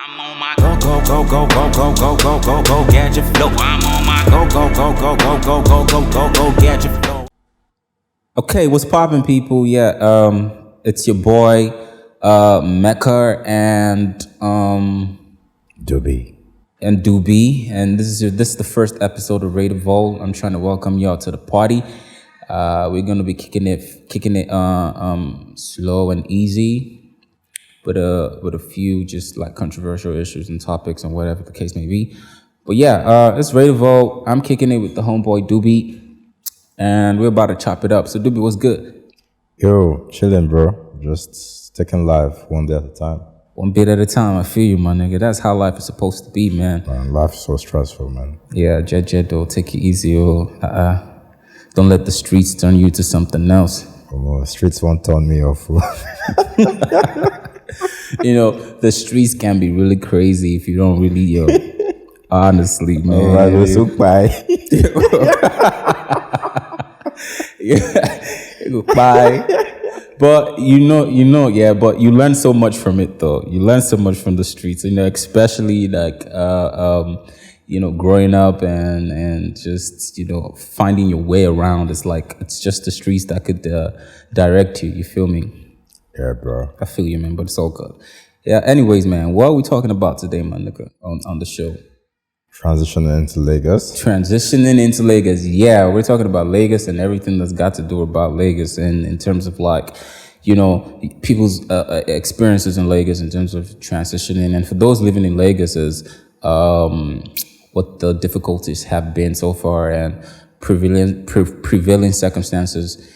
I'm on my go gadget flow. I'm on my go gadget flow. Okay, what's poppin', people? Yeah, it's your boy, Mecca and Doobie. Doobie, and this is the first episode of RadarVault. I'm trying to welcome y'all to the party. We're gonna be kicking it slow and easy, with a few just like controversial issues and topics and whatever the case may be. But yeah, it's RadarVault. I'm kicking it with the homeboy Doobie, and we're about to chop it up. So Doobie, what's good? Yo, chilling, bro. Just taking life one day at a time. One bit at a time. I feel you, my nigga. That's how life is supposed to be, man. Man, life is so stressful, man. Yeah, jet, though. Take it easy, don't let the streets turn you to something else. Oh, streets won't turn me off. You know, the streets can be really crazy if you don't really, honestly, man. All right, so bye. Yeah, bye. But yeah, but you learn so much from it, though. You learn so much from the streets, especially like, growing up and just, finding your way around. It's just the streets that could direct you. You feel me? Yeah, bro. I feel you, man, but it's all good. Yeah, anyways, man, what are we talking about today, my nigga, on the show? Transitioning into Lagos. Transitioning into Lagos. Yeah, we're talking about Lagos and everything that's got to do about Lagos, and in terms of like, people's experiences in Lagos in terms of transitioning, and for those living in Lagos is what the difficulties have been so far and prevailing circumstances,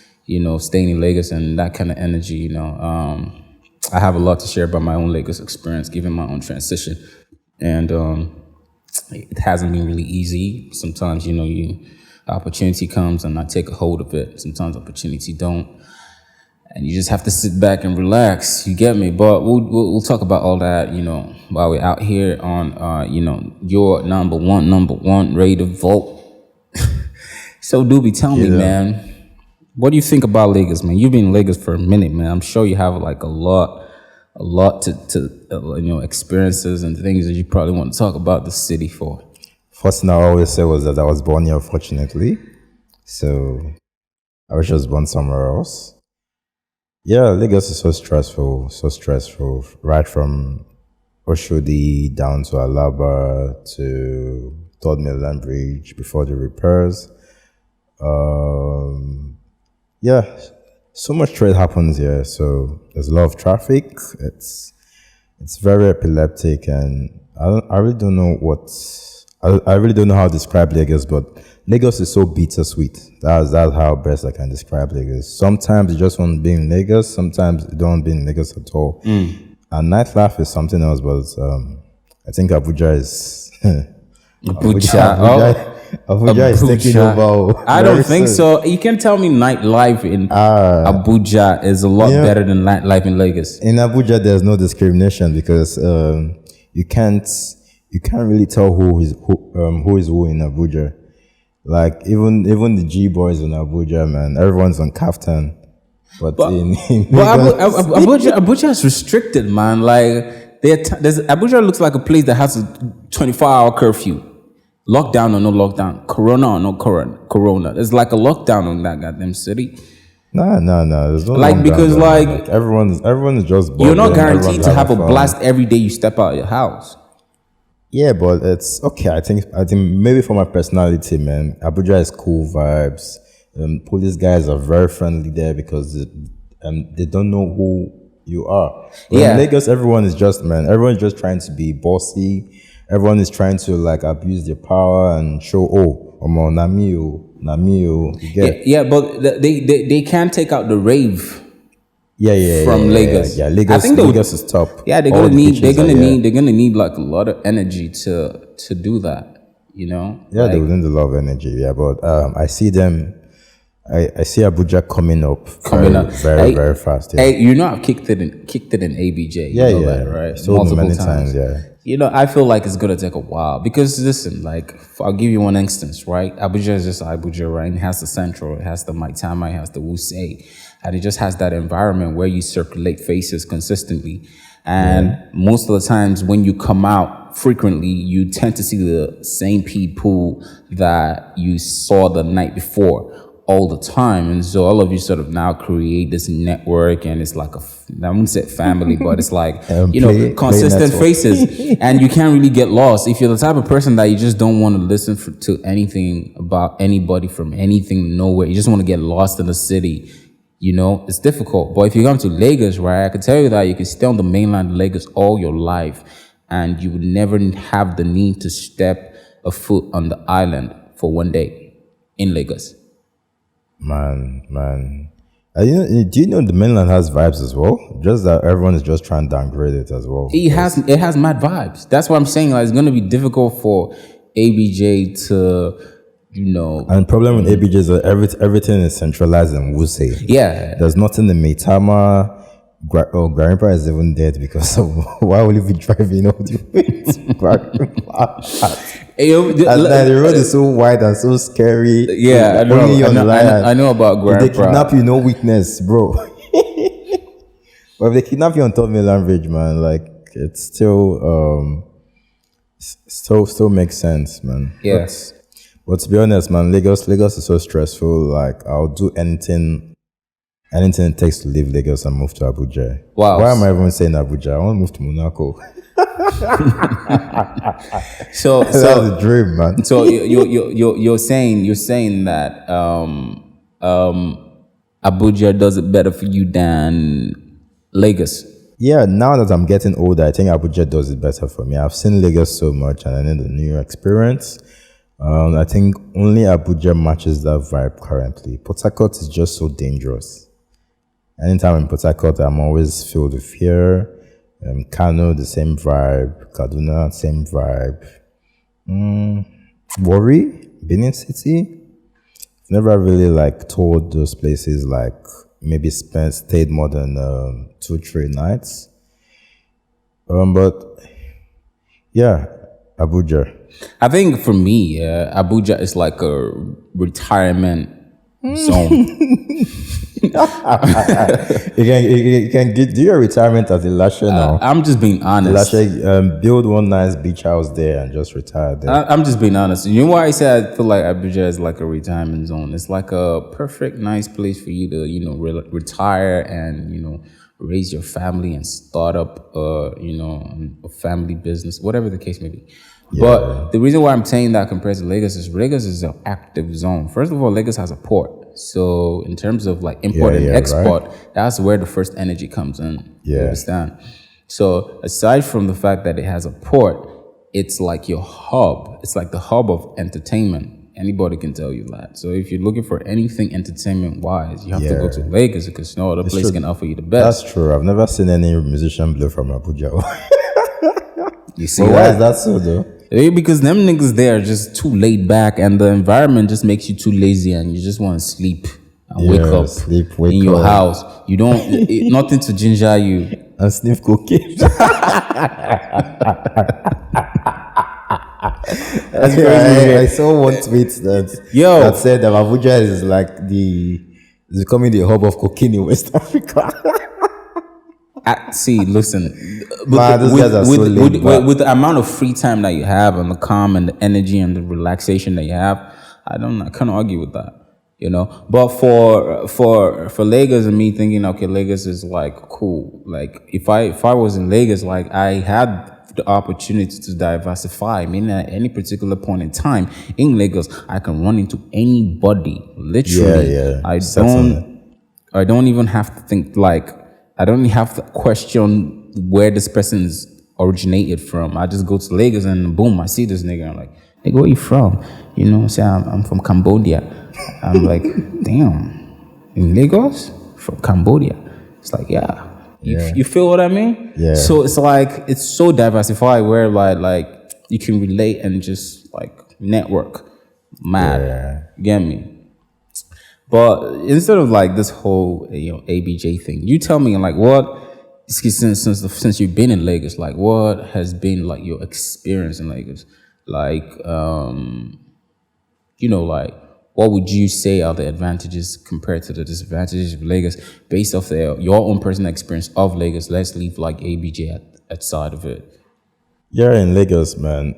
staying in Lagos and that kind of energy, I have a lot to share about my own Lagos experience, given my own transition. And it hasn't been really easy. Sometimes, opportunity comes and I take a hold of it. Sometimes opportunity don't. And you just have to sit back and relax. You get me? But we'll talk about all that, while we're out here on, your number one RadarVault. So, Doobie, tell me, man, what do you think about Lagos, man? You've been in Lagos for a minute, man. I'm sure you have like a lot to experiences and things that you probably want to talk about the city for. First thing I always say was that I was born here, fortunately. So I was just born somewhere else. Yeah, Lagos is so stressful. Right from Oshodi down to Alaba to Third Mainland Bridge before the repairs. Yeah, so much trade happens here. So there's a lot of traffic. It's very epileptic, and I really don't know I really don't know how to describe Lagos, but Lagos is so bittersweet. That's how best I can describe Lagos. Sometimes you just want to be in Lagos. Sometimes you don't want to be in Lagos at all. And nightlife is something else, but I think Abuja is... Abuja is taking over. I don't think so. You can tell me nightlife in Abuja is a lot better than nightlife in Lagos. In Abuja, there's no discrimination because you can't really tell who is who in Abuja. Like even the G boys in Abuja, man, everyone's on kaftan. But Abuja is restricted, man. Like Abuja looks like a place that has a 24-hour curfew. Lockdown or no lockdown, corona or no corona. There's like a lockdown on that goddamn city. No. There's no like because like everyone is just. You're not guaranteed to have a blast every day you step out of your house. Yeah, but it's okay. I think maybe for my personality, man, Abuja is cool vibes. Police guys are very friendly there because they don't know who you are. But in Lagos, everyone's just trying to be bossy. Everyone is trying to like abuse their power and show, Namio. Yeah, but they can't take out the rave. From Lagos. Yeah, Lagos. I think Lagos is top. Yeah, they're gonna need like a lot of energy to do that. Yeah, they will need a lot of energy. Yeah, but I see them. I see Abuja coming up very fast. Yeah. Hey, I've kicked it in ABJ. Yeah, that, right? So many times. Yeah. I feel like it's gonna take a while because listen, like I'll give you one instance, right? Abuja is just Abuja, right? It has the Central, it has the Maitama, it has the Wuse, and it just has that environment where you circulate faces consistently. And most of the times when you come out frequently, you tend to see the same people that you saw the night before all the time. And so all of you sort of now create this network, and it's like I wouldn't say family, but it's like, consistent faces. And you can't really get lost. If you're the type of person that you just don't want to listen to anything about anybody from anything, nowhere, you just want to get lost in the city, it's difficult. But if you come to Lagos, right, I can tell you that you can stay on the mainland of Lagos all your life, and you would never have the need to step a foot on the island for one day in Lagos. Man. Do you know the mainland has vibes as well? Just that everyone is just trying to downgrade it as well. It has mad vibes. That's what I'm saying. Like, it's going to be difficult for ABJ to, And the problem with ABJ is that everything is centralized in Wuse. Yeah. There's nothing in Maitama. Grandpa is even dead because of why will you be driving all the way to Grandpa? The road is so wide and so scary. Yeah, I know about Grandpa. If they kidnap you, no weakness, bro. But if they kidnap you on top of Milan Bridge, man, like, it's still makes sense, man. Yes. But to be honest, man, Lagos is so stressful. Like, I'll do anything it takes to leave Lagos and move to Abuja. Wow. Why am I even saying Abuja? I want to move to Monaco. So that's the dream, man. So you're saying that Abuja does it better for you than Lagos. Yeah, now that I'm getting older, I think Abuja does it better for me. I've seen Lagos so much, and I need a new experience. I think only Abuja matches that vibe currently. Port Harcourt is just so dangerous. Anytime in Port Harcourt, I'm always filled with fear. Kano, the same vibe. Kaduna, same vibe. Warri, Benin City. Never really toured those places. Maybe stayed more than 2-3 nights. But yeah, Abuja. I think for me, Abuja is like a retirement zone. you can do your retirement at Ilashe now. I'm just being honest. Ilashe, build one nice beach house there and just retire there. I'm just being honest. You know why I say I feel like Abuja is like a retirement zone? It's like a perfect, nice place for you to, retire and, raise your family and start up, a family business, whatever the case may be. Yeah. But the reason why I'm saying that compared to Lagos is an active zone. First of all, Lagos has a port. So in terms of import and export, right? That's where the first energy comes in. Yeah. You understand? So aside from the fact that it has a port, it's like your hub. It's like the hub of entertainment. Anybody can tell you that. So if you're looking for anything entertainment-wise, you have to go to Lagos because no other place can offer you the best. That's true. I've never seen any musician blow from Abuja. You see why is that so, though? Because them niggas there are just too laid back, and the environment just makes you too lazy, and you just want to sleep and wake up in your house. You don't nothing to ginger you and sniff cocaine. That's crazy. I saw one tweet that said that Abuja is is becoming the hub of cocaine in West Africa. See, listen, with the amount of free time that you have and the calm and the energy and the relaxation that you have, I can't argue with that, But for Lagos and me thinking, okay, Lagos is cool. If I was in Lagos, I had the opportunity to diversify. Meaning at any particular point in time in Lagos, I can run into anybody. Literally, I don't even have to think I don't have to question where this person's originated from. I just go to Lagos and boom, I see this nigga. I'm like, nigga, where you from? Say I'm from Cambodia. I'm like, damn, in Lagos? From Cambodia? It's like, yeah. You feel what I mean? Yeah. So it's it's so diversified where you can relate and just network. Mad. Yeah. You get me? But instead of this whole ABJ thing, you tell me what since you've been in Lagos, what has been your experience in Lagos? what would you say are the advantages compared to the disadvantages of Lagos based off your own personal experience of Lagos? Let's leave like ABJ at side of it. Yeah, in Lagos, man,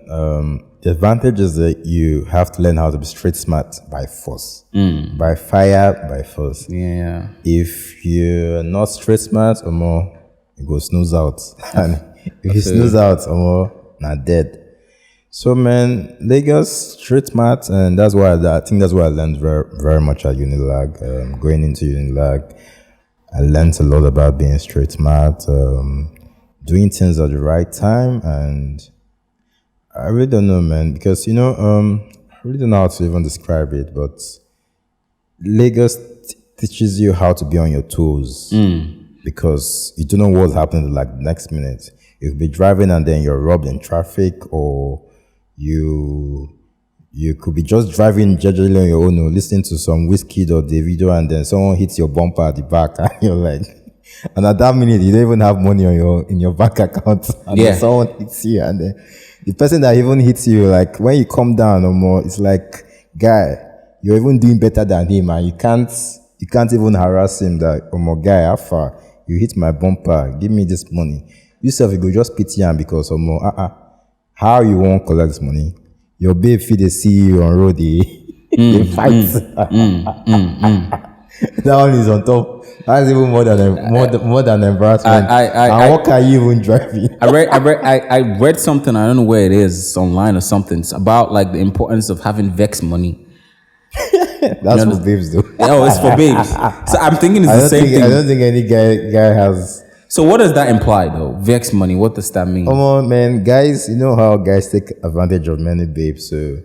the advantage is that you have to learn how to be street smart by force, by fire, by force. Yeah. If you're not street smart, or more, you go snooze out. And if you snooze out, or more, not dead. So, man, Lagos street smart, and that's why I think that's why I learned very, very much at Unilag. Going into Unilag, I learned a lot about being street smart, doing things at the right time, and I really don't know, man, because I really don't know how to even describe it, but Lagos teaches you how to be on your toes because you don't know what's happening like next minute. You could be driving and then you're robbed in traffic, or you could be just driving gingerly on your own, or listening to some Wizkid or Davido, and then someone hits your bumper at the back, and you're like, and at that minute you don't even have money in your bank account, and then someone hits you, and then the person that even hits you, like when you come down or more, it's like, guy, you're even doing better than him, and you can't even harass him that, oh my guy, how far you hit my bumper, give me this money. Yourself, you go just pity him because of more. How you won't collect this money? Your babe feed the CEO on road, they fight. That one is on top. That's even more than embarrassment. And what can you even driving? I read something. I don't know where it is. It's online or something. It's about like the importance of having vex money. That's for babes, though. Oh, it's for babes. So I'm thinking it's the same thing. I don't think any guy has. So what does that imply, though? Vex money. What does that mean? Come on, man, guys. You know how guys take advantage of many babes. So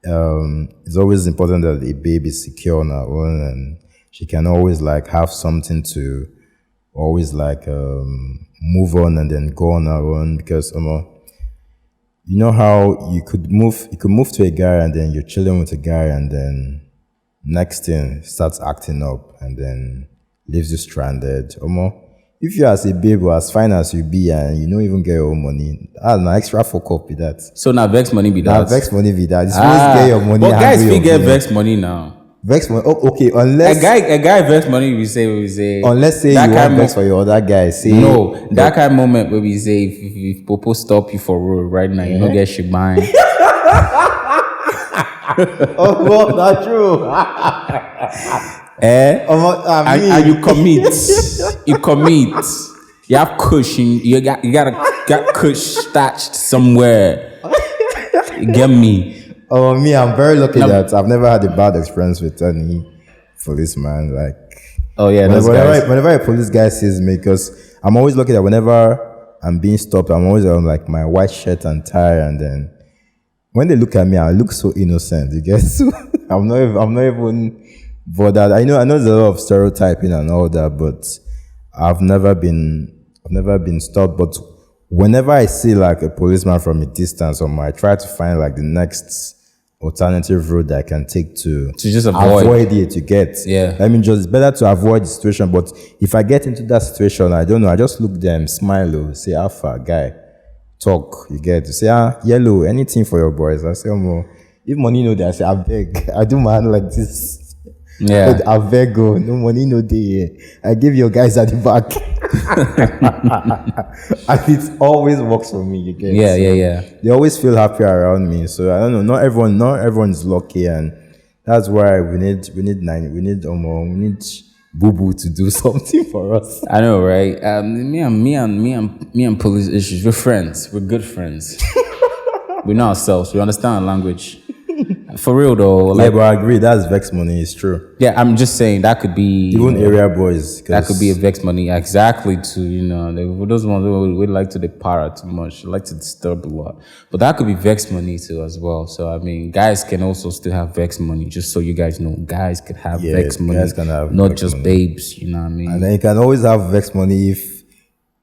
it's always important that a babe is secure on her own, and she can always like have something to always like move on and then go on her own, because you know how you could move to a guy and then you're chilling with a guy, and then next thing starts acting up and then leaves you stranded. If you as a babe or as fine as you be and you don't even get your own money, that's an extra fuck up with that. So now vex money be that. Now vex money be that. It's supposed to get your money. But guys, we get vex money now. Vex money. Oh, okay, unless a guy vex money, we say. Unless say you want vex for your other guy, say no. That kind of moment where we say if Popo stop you for road right now, you don't get shit buying. Oh, well, not true. And you commit. You have cushion. You got kush stashed somewhere. You get me? Me, I'm very lucky that I've never had a bad experience with any policeman. Like, whenever a police guy sees me, because I'm always lucky that whenever I'm being stopped, I'm always on like my white shirt and tie, and then when they look at me, I look so innocent. You get so I'm not even bothered. I know there's a lot of stereotyping and all that, but I've never been stopped. But whenever I see like a policeman from a distance, I try to find like the next alternative road that I can take to just avoid it to get. Yeah. I mean, just it's better to avoid the situation. But if I get into that situation, I don't know. I just look there and smile, say, "Alpha guy, talk." You get to say, "Yellow, anything for your boys." I say, if money no there, I say, "I beg." I do my hand like this. Yeah. I beg, no money no there. I give your guys at the back. And it always works for me. You get yeah. They always feel happy around me. So I don't know. Not everyone is lucky, and that's why we need Boo Boo to do something for us. I know, right? Me and police issues. We're friends. We're good friends. We know ourselves. We understand our language. For real though, like, but I agree. That's vex money. It's true. Yeah, I'm just saying that could be even area boys. That could be a vex money exactly to those ones who we like to para too much, like to disturb a lot. But that could be vex money too as well. So I mean, guys can also still have vex money. Just so you guys know, guys can have vex money, guys can have not vex just money. babes. You know what I mean? And then you can always have vex money if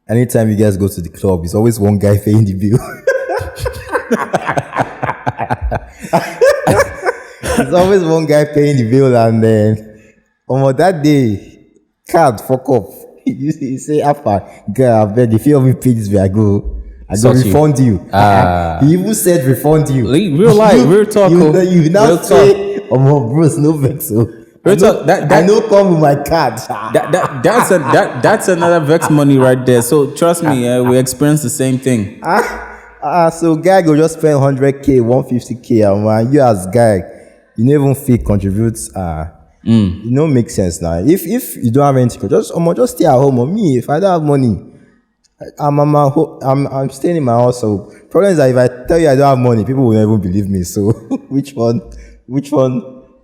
anytime you guys go to the club, it's always one guy paying the bill. There's always one guy paying the bill, and then that day, card fuck up. You say, "Alpha, girl, I beg, if you help me pay this way, I go refund you." He even said refund you. Real life, real talk. You now real say, Bruce, no vex. So Real talk, I know come with my card. that's another vex money right there. So trust me, we experience the same thing. So guy go just spend 100K, 150K, man. You as guy, you never even feel contributes. It don't make sense now. If you don't have anything, just stay at home. Or me, if I don't have money, I'm staying in my house. So problem is that if I tell you I don't have money, people will never believe me. So which one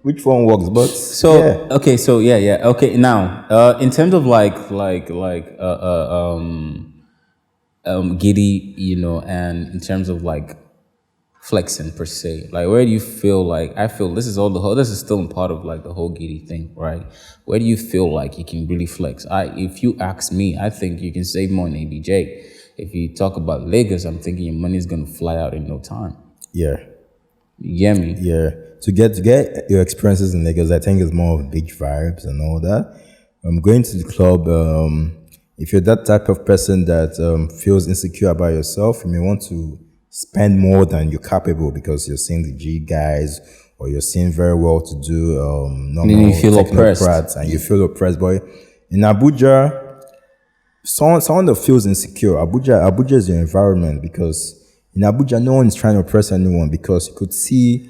works? But So yeah. okay, so yeah. Okay, now in terms of giddy, and in terms of like flexing per se, like where do you feel like I feel this is still part of like the whole giddy thing, right? Where do you feel like you can really flex? If you ask me, I think you can save more in ABJ. If you talk about Lagos, I'm thinking your money is gonna fly out in no time. Yeah. You get me? Yeah. To get your experiences in Lagos, I think it's more of beach vibes and all that. Going to the club, if you're that type of person that feels insecure about yourself, you may want to spend more than you're capable because you're seeing the G guys or you're seeing very well to do normal you feel oppressed. technocrats and you feel oppressed. But in Abuja, someone that feels insecure, Abuja is your environment because in Abuja, no one is trying to oppress anyone because you could see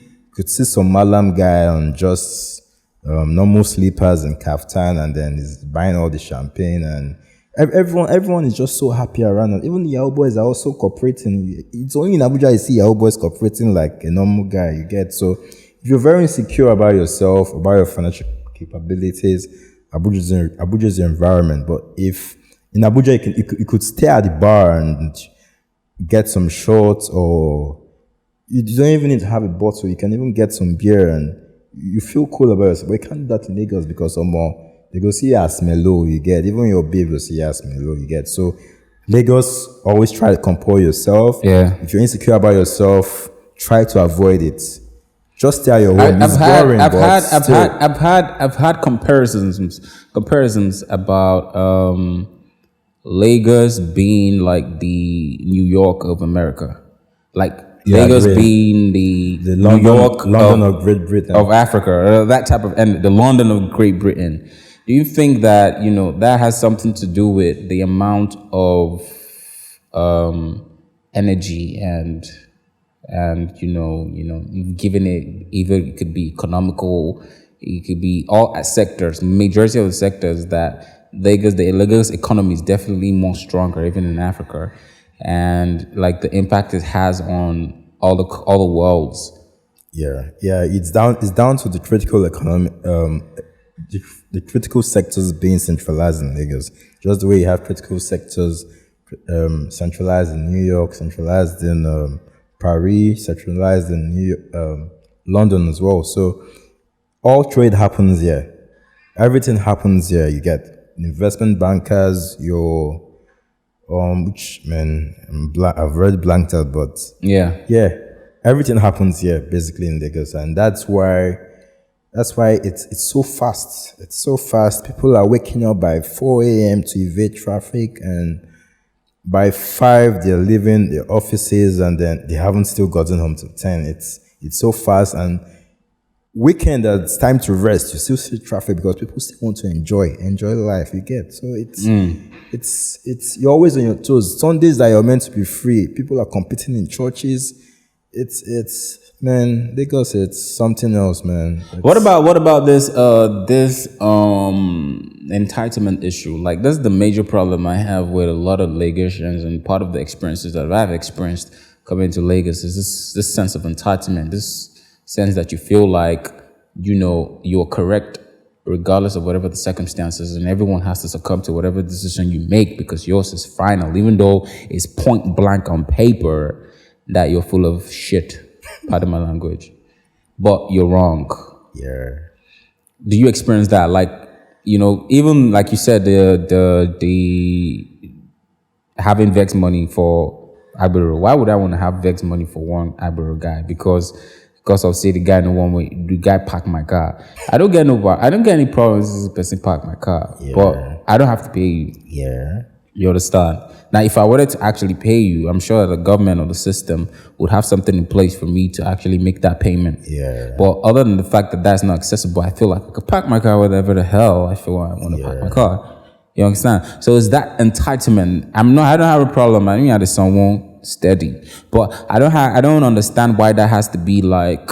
some Malam guy on just normal slippers and kaftan and then he's buying all the champagne and everyone is just so happy around us. Even the Yahoo boys are also cooperating. It's only in Abuja you see Yahoo boys cooperating like a normal guy you get. So if you're very insecure about yourself, about your financial capabilities, Abuja is your environment. But if in Abuja you could stay at the bar and get some shots or you don't even need to have a bottle. You can even get some beer and you feel cool about yourself. But you can't do that in Lagos because they go see you as mellow, you get. Even your babe will see you as mellow, you get. So Lagos, always try to compose yourself. Yeah. If you're insecure about yourself, try to avoid it. Just stay at your home. I've had comparisons about Lagos being like the New York of America, like Lagos being the London, New York London of Great Britain, of Africa, that type of, and the London of Great Britain. Do you think that that has something to do with the amount of energy and you've given it, either it could be economical, it could be all sectors, majority of the sectors, that the Lagos economy is definitely more stronger even in Africa, and like the impact it has on all the worlds. Yeah, it's down to the critical economy, the critical sectors being centralized in Lagos. Just the way you have critical sectors centralized in New York, centralized in Paris, centralized in London as well. So all trade happens here. Everything happens here. You get investment bankers, your which man, I've already blanked out, but yeah, everything happens here basically in Lagos, and that's why it's so fast. It's so fast. People are waking up by 4 a.m. to evade traffic, and by 5 they're leaving their offices, and then they haven't still gotten home till 10. It's so fast, and weekend it's time to rest. You still see traffic because people still want to enjoy life. You get, so it's you're always on your toes. Sundays that you're meant to be free, people are competing in churches. It's man, Lagos, it's something else, man. What about this entitlement issue? Like, that's the major problem I have with a lot of Lagosians, and part of the experiences that I've experienced coming to Lagos is this sense of entitlement, this sense that you feel like you're correct regardless of whatever the circumstances, and everyone has to succumb to whatever decision you make because yours is final, even though it's point blank on paper that you're full of shit, pardon my language, but you're wrong. Yeah. Do you experience that? Like, even like you said, the having vex money for Ibero. Why would I want to have vex money for one Ibero guy? Because I'll say the guy in the one way, the guy parked my car. I don't get any problems if this person parked my car, but I don't have to pay you. Yeah. You understand? Now, if I wanted to actually pay you, I'm sure the government or the system would have something in place for me to actually make that payment. Yeah. But other than the fact that that's not accessible, I feel like I could park my car wherever the hell I feel I want to park my car. You understand? So it's that entitlement. I don't have a problem. I mean, I just someone steady, but I don't understand why that has to be like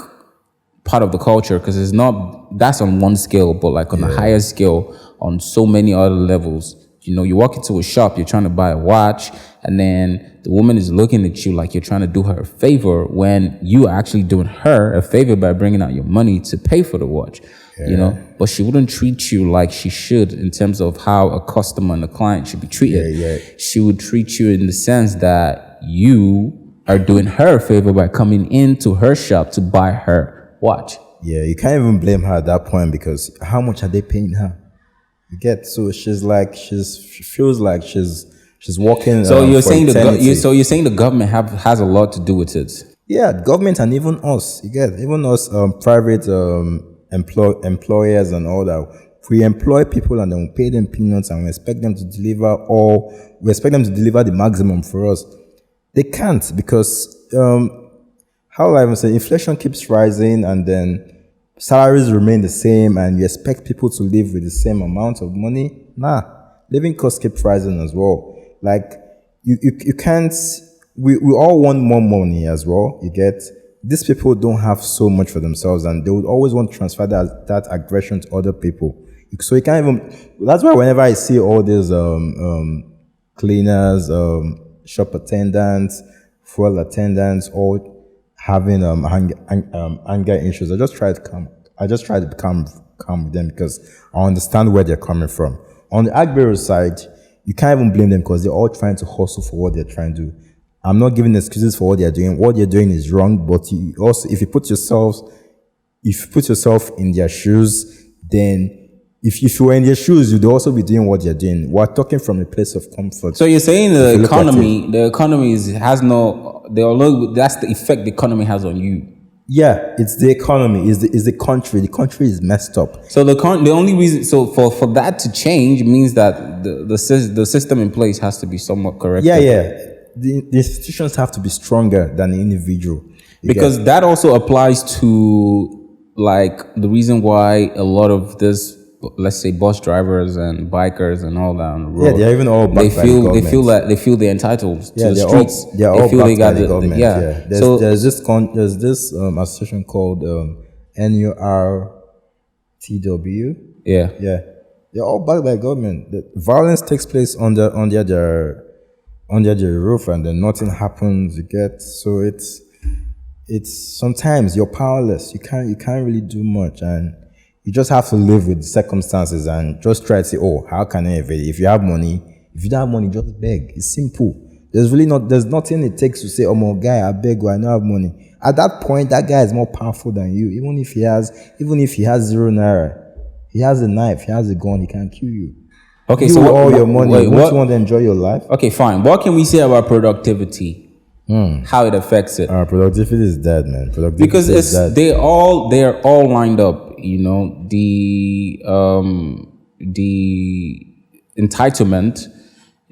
part of the culture, because it's not. That's on one scale, but like on a higher scale, on so many other levels. You know, you walk into a shop, you're trying to buy a watch, and then the woman is looking at you like you're trying to do her a favor when you are actually doing her a favor by bringing out your money to pay for the watch. You know, but she wouldn't treat you like she should in terms of how a customer and a client should be treated. She would treat you in the sense that you are doing her a favor by coming into her shop to buy her watch. Yeah, you can't even blame her at that point, because how much are they paying her? You get, so she's like, she feels like she's working. So you're saying you're saying the government has a lot to do with it. Yeah, the government and even us. You get, even us private employers and all that. We employ people and then we pay them peanuts and we expect them to deliver the maximum for us. They can't, because how will I even say, inflation keeps rising and then salaries remain the same, and you expect people to live with the same amount of money. Nah, living costs keep rising as well. Like you can't. We all want more money as well. You get, these people don't have so much for themselves, and they would always want to transfer that aggression to other people. So you can't even. That's why whenever I see all these cleaners, shop attendants, fuel attendants, all having anger issues, I just try to become calm with them, because I understand where they're coming from. On the Agbero side, you can't even blame them, because they're all trying to hustle for what they're trying to do. I'm not giving excuses for what they're doing. What they're doing is wrong, but you also, if you put yourself in their shoes, then if you were in their shoes, you'd also be doing what they're doing. We're talking from a place of comfort. So you're saying the economy that's the effect the economy has on you. Yeah, it's the economy, is the country. The country is messed up. So the only reason, so for that to change means that the system in place has to be somewhat corrected. Yeah. The institutions have to be stronger than the individual. Because that also applies to like the reason why a lot of this, let's say, bus drivers and bikers and all that on the road. Yeah, they're even all backed by the government. They feel they're entitled to the streets. They're all backed by the government. Yeah. There's this association called NURTW. Yeah. They're all backed by the government. The violence takes place under their roof, and then nothing happens. You get, so it's sometimes you're powerless. You can't really do much, and you just have to live with the circumstances and just try to say, oh, how can I evade? If you don't have money, just beg. It's simple. There's nothing it takes to say, oh my guy, I beg you, I don't have money. At that point, that guy is more powerful than you. Even if he has 0 naira, he has a knife, he has a gun, he can kill you. Okay, you so all your money. You want to enjoy your life? Okay, fine. What can we say about productivity? How it affects it? Productivity is dead, man. Because they're all lined up. You know, the entitlement.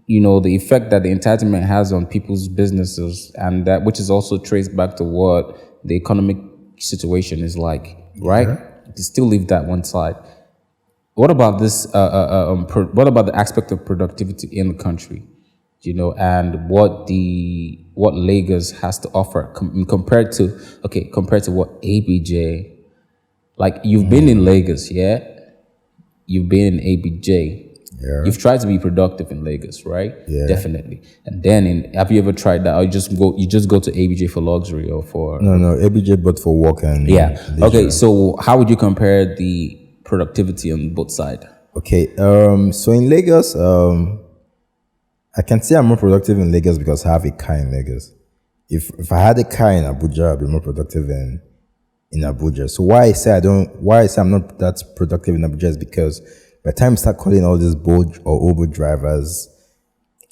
You know, the effect that the entitlement has on people's businesses, and that which is also traced back to what the economic situation is like, right? To still leave that one side. What about this? What about the aspect of productivity in the country? You know, and what Lagos has to offer compared to what ABJ. Like, you've been in Lagos, yeah. You've been in ABJ. Yeah. You've tried to be productive in Lagos, right? Yeah. Definitely. And then, have you ever tried that? Or you just go to ABJ for luxury or for? No, ABJ, but for work and leisure. Okay, so how would you compare the productivity on both sides? Okay, so in Lagos, I can say I'm more productive in Lagos because I have a car in Lagos. If I had a car in Abuja, I'd be more productive in Abuja. So why I say I'm not that productive in Abuja is because by the time you start calling all these Bolt or Uber drivers,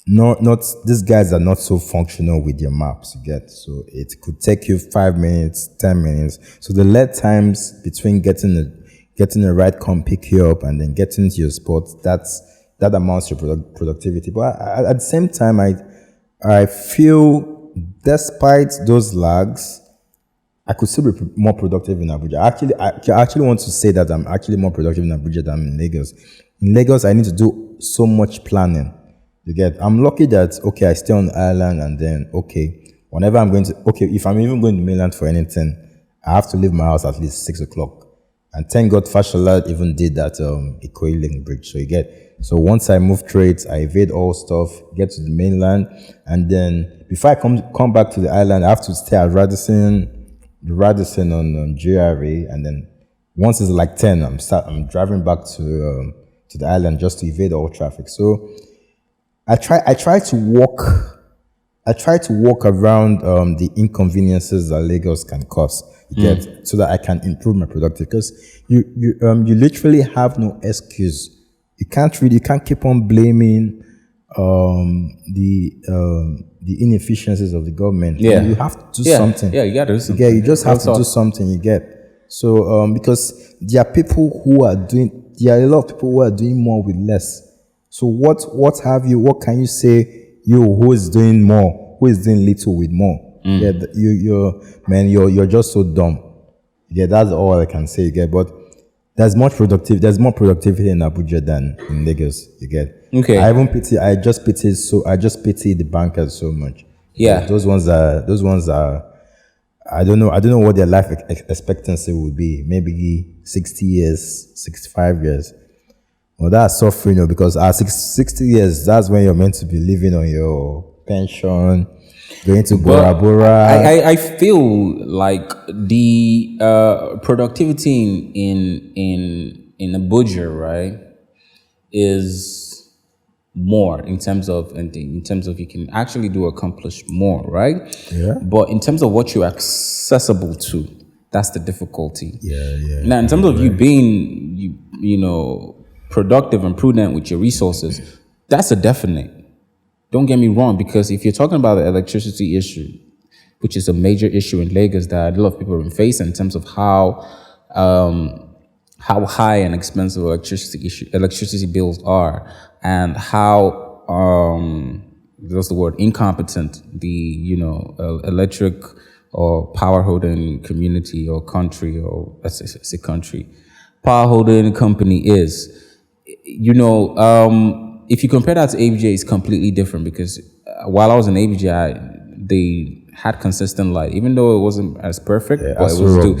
not these guys are not so functional with your maps, you get. So it could take you 5 minutes, 10 minutes. So the lead times between getting the right come pick you up and then getting to your spot, that amounts to productivity. But at the same time, I feel despite those lags, I could still be more productive in Abuja. I actually want to say that I'm actually more productive in Abuja than in Lagos. In Lagos, I need to do so much planning. You get? I'm lucky that, okay, I stay on the island, and then, okay, whenever I'm going to, okay, if I'm even going to mainland for anything, I have to leave my house at least 6 o'clock. And thank God Fashola even did that Ikoyi Link Bridge. So you get, so once I move trades, I evade all stuff, get to the mainland, and then before I come back to the island, I have to stay at Radisson on GRA, and then once it's like 10, I'm driving back to the island just to evade all traffic. So I try to walk around the inconveniences that Lagos can cause, so that I can improve my productivity. Because you literally have no excuse. You can't keep on blaming the inefficiencies of the government. Yeah. You have to do something. Yeah, you got to do something. You just have to do something. You get. So because there are a lot of people who are doing more with less. So what can you say, who is doing more, who is doing little with more? Yeah, you're just so dumb. Yeah, that's all I can say. You get, but there's more productivity in Abuja than in Lagos. You get. Okay. I just pity the bankers so much. Yeah. Those ones are. I don't know what their life expectancy would be. Maybe 60 years, 65 years. Well, that's suffering, because at 60 years, that's when you're meant to be living on your pension, going to Bora Bora. I feel like the productivity in Abuja, right, is more in terms of you can actually accomplish more, right? Yeah. But in terms of what you're accessible to, that's the difficulty. Yeah. Now, in terms of you being productive and prudent with your resources, that's a definite. Don't get me wrong, because if you're talking about the electricity issue, which is a major issue in Lagos that a lot of people are facing in terms of how high and expensive electricity bills are, and how what's the word, incompetent the electric or power holding community or country, or let's say country, power holding company is. If you compare that to ABJ, it's completely different, because while I was in ABJ, they had consistent light, even though it wasn't as perfect, but it was due.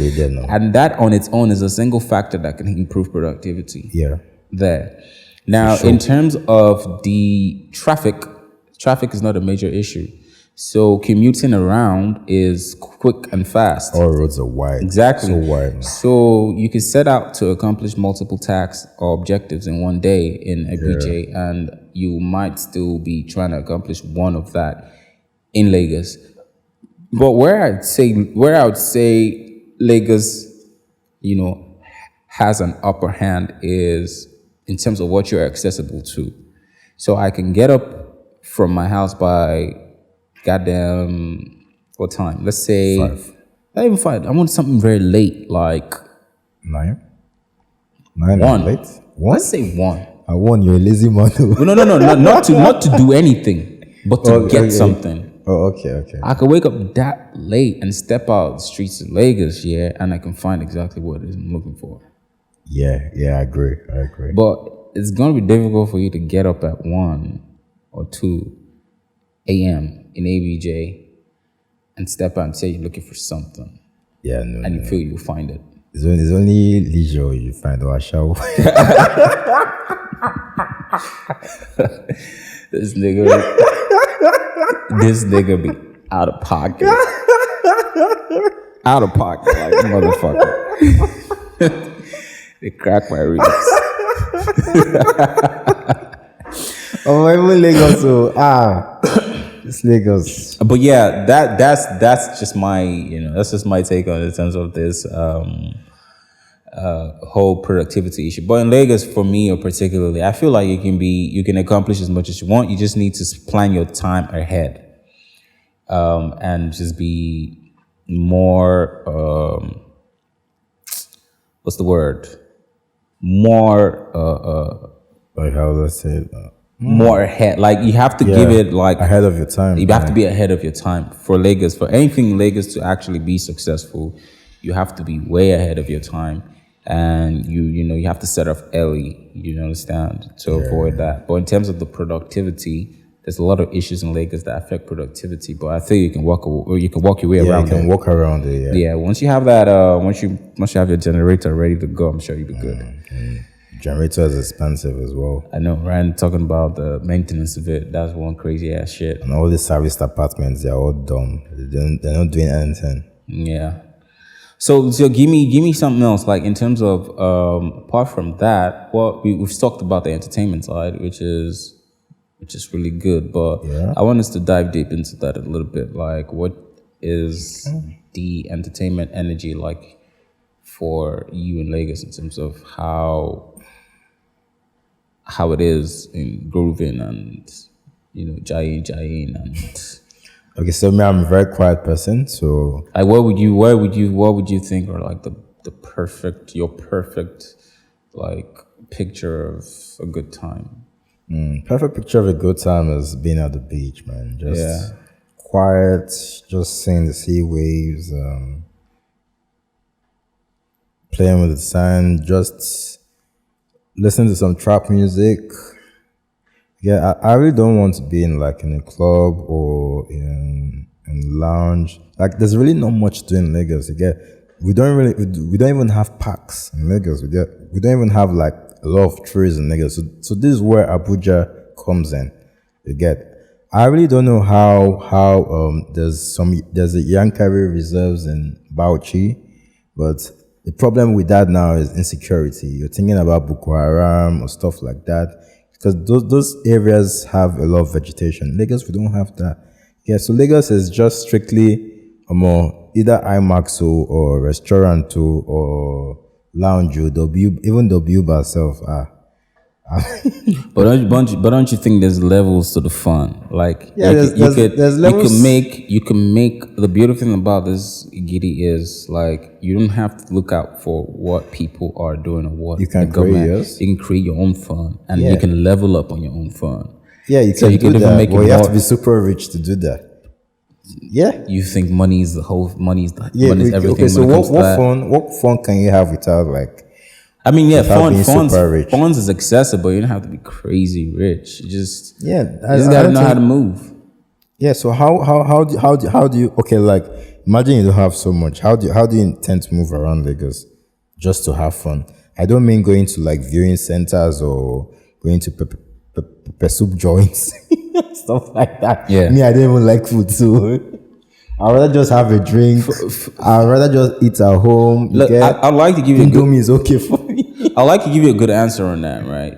And that on its own is a single factor that can improve productivity. Yeah. There. Now, in terms of the traffic is not a major issue. So commuting around is quick and fast. All roads are wide. Exactly. So wide. So you can set out to accomplish multiple tasks or objectives in one day in ABJ, and you might still be trying to accomplish one of that in Lagos. But where I would say Lagos, has an upper hand is in terms of what you're accessible to. So I can get up from my house by goddamn, what time? Let's say 5. Not even 5. I want something very late, like 9. 1. Late. 1. Let's say 1. I won. You're a lazy man. No, not to do anything, but to get something. Oh, okay. I could wake up that late and step out the streets of Lagos, and I can find exactly what it is I'm looking for. Yeah, I agree. But it's gonna be difficult for you to get up at 1 or 2 a.m. in ABJ and step out and say you're looking for something. Yeah, no. And you feel you'll find it. It's only leisure you find, or I shall. This nigga be out of pocket. Out of pocket, like motherfucker. They crack my ribs. Oh, even Lagos. So it's Lagos. But yeah, that's just my take on it in terms of this whole productivity issue. But in Lagos, for me, or particularly, I feel like you can accomplish as much as you want. You just need to plan your time ahead, and just be more what's the word? More like how let's say more ahead. Like you have to give it like ahead of your time. You have to be ahead of your time for Lagos. For anything Lagos to actually be successful, you have to be way ahead of your time, and you have to set off early. You understand, to avoid that. But in terms of the productivity, there's a lot of issues in Lagos that affect productivity. But I think you can walk your way around. You can walk around it. Yeah, once you have that, once you have your generator ready to go, I'm sure you'll be good. Generator is expensive as well. I know, right? Talking about the maintenance of it, that's one crazy ass shit. And all the serviced apartments, they're all dumb. They're not doing anything. Yeah. So give me something else. Like in terms of apart from that, well, we've talked about the entertainment side, which is really good. But I want us to dive deep into that a little bit. Like, what is the entertainment energy like for you in Lagos in terms of how it is in grooving and jayin and Okay, so me, I'm a very quiet person. So like what would you think are like your perfect like picture of a good time? perfect picture of a good time is being at the beach, man. Just quiet, just seeing the sea waves, playing with the sand, just listening to some trap music. Yeah, I really don't want to be in a club or in lounge. Like, there's really not much to do in Lagos. You get, we don't even have parks in Lagos. We don't even have like a lot of trees in Lagos. So this is where Abuja comes in. You get, I really don't know how there's a Yankari reserves in Bauchi, but the problem with that now is insecurity. You're thinking about Boko Haram or stuff like that. Because those areas have a lot of vegetation. Lagos, we don't have that. Yeah, so Lagos is just strictly either IMAX or restaurant or lounge or even W by itself. But don't you think there's levels to the fun? Like there's levels. You can make the beautiful thing about this giddy is like you don't have to look out for what people are doing or what You can the government. create, You can create your own fun, and you can level up on your own fun. Yeah, you So can you do can even that. make it But you have to more- be super rich to do that. Yeah. You think money is everything. Okay, when so it comes to that. what fun can you have without I mean, yeah, without being super rich? funds is accessible. You don't have to be crazy rich. You just I gotta don't know how think- to move. Yeah, so how do you okay, like, imagine you don't have so much. How do you intend to move around Lagos just to have fun? I don't mean going to like viewing centers or going to pepper soup joints, stuff like that. Yeah. Me, I don't even like food, so I'd rather just have a drink. I'd rather just eat at home. Look, I'd like to give you a good, Indomie is okay for me. I'd like to give you a good answer on that, right?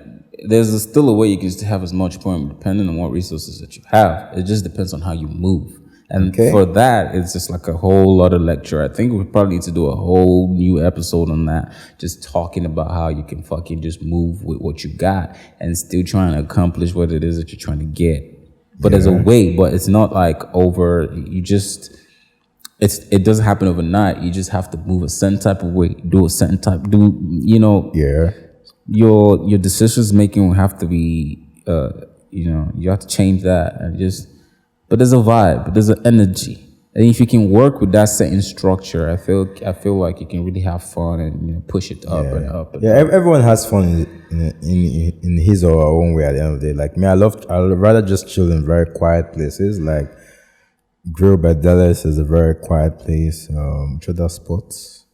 There's still a way you can still have as much fun depending on what resources that you have. It just depends on how you move. And for that, it's just like a whole lot of lecture. I think we probably need to do a whole new episode on that, just talking about how you can fucking just move with what you got and still trying to accomplish what it is that you're trying to get. But there's a way, but it's not like over. It doesn't happen overnight. You just have to move a certain type of way, do a certain type, Yeah. your decisions making will have to be, you have to change that and just. But there's a vibe, there's an energy, and if you can work with that certain structure, I feel like you can really have fun and push it up and up. And up. Everyone has fun in his or her own way. At the end of the day, like me, I'd rather just chill in very quiet places. Like Grill by Dallas is a very quiet place. Which other spots?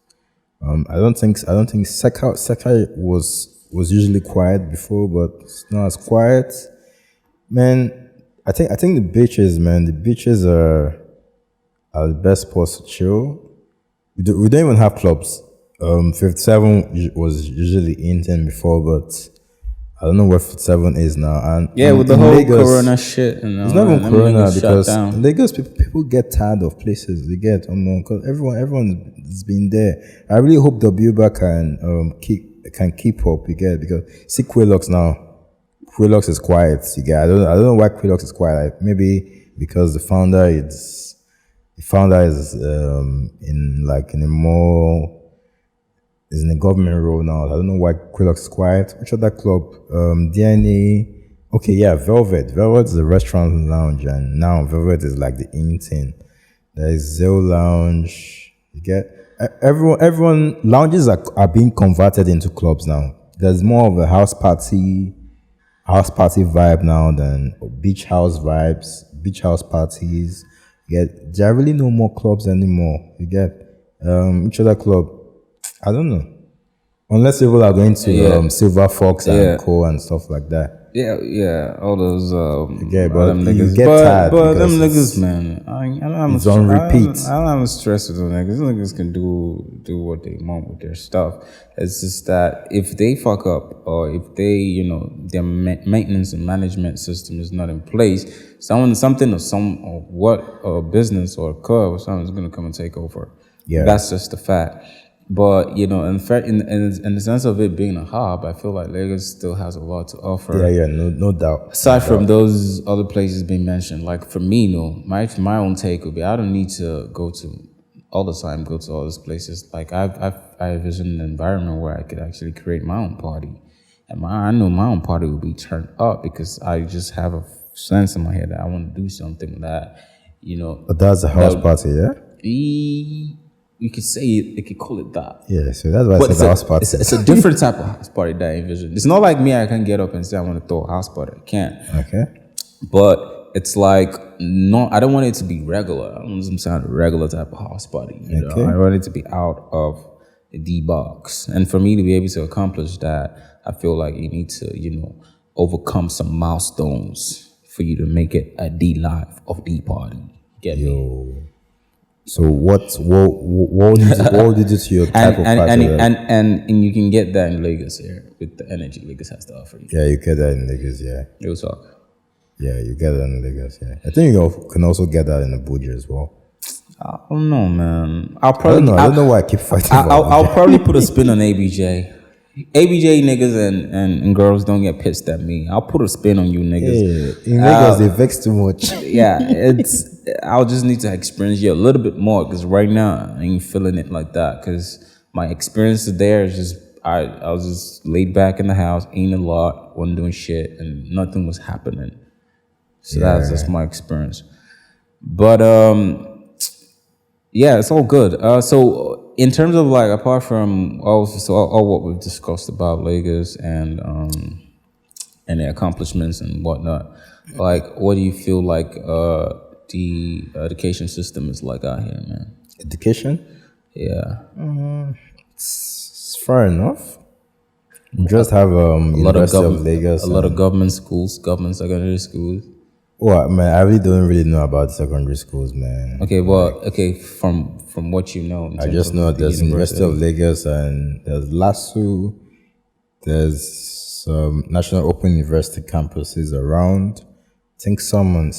I don't think Seka was usually quiet before, but it's not as quiet. Man, I think the beaches, man. The beaches are the best spots to chill. We don't even have clubs. 57 was usually in 10 before, but I don't know where 57 is now. And with the in whole Lagos, Corona shit, it's not even Corona because in Lagos people get tired of places. They get because everyone's been there. I really hope WBA can keep up. You get, because see Quillox now. Quillox is quiet. You get, I don't know why Quillox is quiet. Like, maybe because the founder is in a more is in a government role now. I don't know why Quillox is quiet. Which other club? DNA. Okay, yeah, Velvet. Velvet is a restaurant and lounge, and now Velvet is like the in thing. There is Zell Lounge. You get everyone. Lounges are being converted into clubs now. There's more of a house party vibe now than beach house vibes, beach house parties. You get there are really no more clubs anymore. You get which other club? I don't know. Unless people are going to Silver Fox and Co and stuff like that. Yeah, all those but them you niggas. get tired But them because niggas, man, I don't it's on repeat. I don't have a stress with them niggas. Them niggas can do what they want with their stuff. It's just that if they fuck up or if they, their maintenance and management system is not in place, something or business or a club or something is gonna come and take over. Yeah, that's just the fact. But in fact, in the sense of it being a hub, I feel like Lagos still has a lot to offer. Yeah, no doubt. Aside from those other places being mentioned, like for me, my own take would be I don't need to go to all these places. Like I envision an environment where I could actually create my own party, and I know my own party will be turned up because I just have a sense in my head that I want to do something that, But that's a house party, yeah. You could say it, you could call it that. Yeah, so that's why it's a house party. It's a different type of house party that I envision. It's not like me, I can get up and say I want to throw a house party. I can't. Okay. But it's like, no, I don't want it to be regular. I don't want some kind of regular type of house party. Okay. I want it to be out of the box. And for me to be able to accomplish that, I feel like you need to, overcome some milestones for you to make it a D live of D party. Get me? So what did you do to your type of party? And you can get that in Lagos here with the energy Lagos has to offer you. Yeah, you get that in Lagos, yeah. Real talk. Yeah, you get that in Lagos, yeah. I think you can also get that in Abuja as well. I don't know, man. I don't know why I keep fighting. I'll probably put a spin on ABJ. ABJ niggas and girls don't get pissed at me. I'll put a spin on you niggas. Yeah, in Lagos they vex too much. Yeah, I'll just need to experience you a little bit more because right now I ain't feeling it like that because my experience there is just I was just laid back in the house, eating a lot, wasn't doing shit, and nothing was happening. So that's just my experience. But yeah, it's all good. So in terms of like apart from all what we've discussed about Lagos and the accomplishments and whatnot, like what do you feel like the education system is like out here, man? Education? Yeah. It's fair enough. You just have University of Lagos. A lot of government schools, government secondary schools. Well, man, I really don't know about secondary schools, man. Okay, well, from what you know. I just know there's University of Lagos and there's LASU. There's some National Open University campuses around. I think some.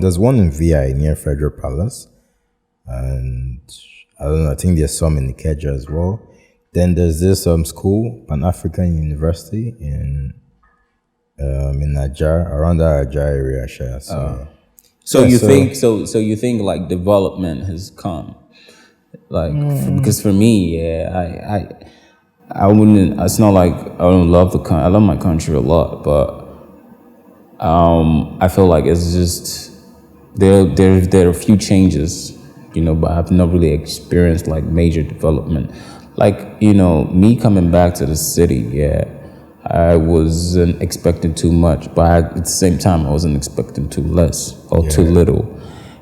There's one in VI near Federal Palace, and I don't know. I think there's some in Ikeja as well. Then there's this school, Pan-African University in Niger, around that Niger area. So you think like development has come, like because for me, I wouldn't. It's not like I don't love the country. I love my country a lot, but I feel like it's just there are a few changes, but I've not really experienced like major development. Like me coming back to the city, I wasn't expecting too much, but at the same time, I wasn't expecting too less or too little.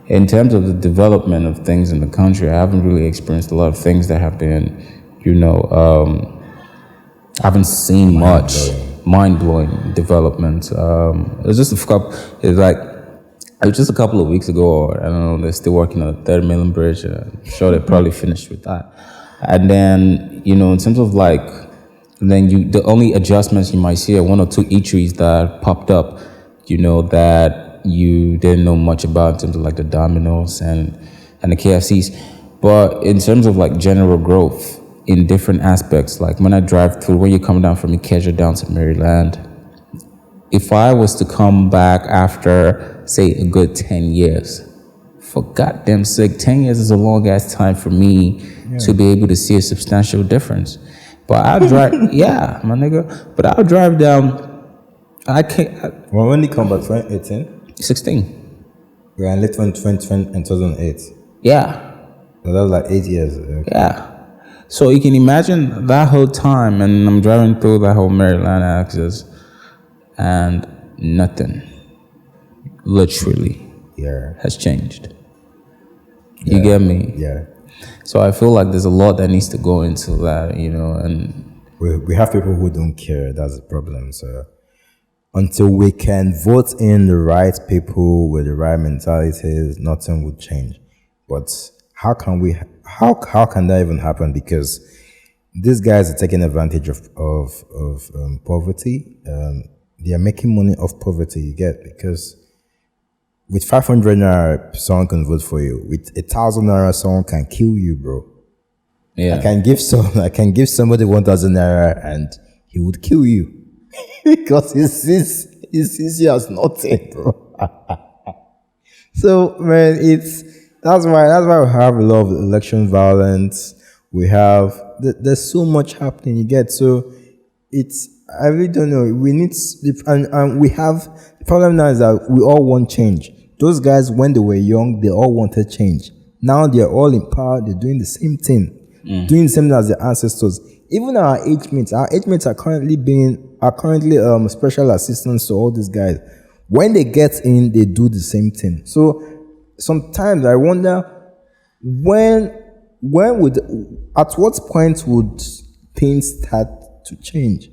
In terms of the development of things in the country, I haven't really experienced a lot of things that have been, I haven't seen much mind-blowing development. It was just a couple of weeks ago, or I don't know, they're still working on the 3rd Mainland Bridge. I'm sure they're probably finished with that. And then, in terms of the only adjustments you might see are 1 or 2 eateries that popped up, that you didn't know much about in terms of like the Domino's and the KFCs. But in terms of like general growth in different aspects, like when I drive through, when you come down from Ikeja down to Maryland, if I was to come back after, say, a good 10 years for goddamn sake, 10 years is a long ass time for me to be able to see a substantial difference. But I'll drive, yeah, my nigga. But I'll drive down. I can't. Well, when they come back 2018, 16. we are in late 2020 and 2008. Yeah. So that was like 8 years. Yeah. So you can imagine that whole time, and I'm driving through that whole Maryland axis, and nothing, literally, Yeah. has changed. You get me? Yeah. So I feel like there's a lot that needs to go into that, you know, and We have people who don't care. That's the problem. So until we can vote in the right people with the right mentalities, nothing will change. But how can we? How can that even happen? Because these guys are taking advantage of poverty. They are making money off poverty. You get, because with 500 naira, someone can vote for you. With 1,000 naira, someone can kill you, bro. yeah. I can give somebody 1,000 naira and he would kill you because he sees you as nothing, bro. So man, that's why we have a lot of election violence. We have there's so much happening. You get, so it's, I really don't know. We need, and we have, the problem now is that we all want change. Those guys, when they were young, they all wanted change. Now they're all in power. They're doing the same thing, doing the same thing as their ancestors. Even our age mates are currently special assistants to all these guys. When they get in, they do the same thing. So sometimes I wonder at what point would things start to change?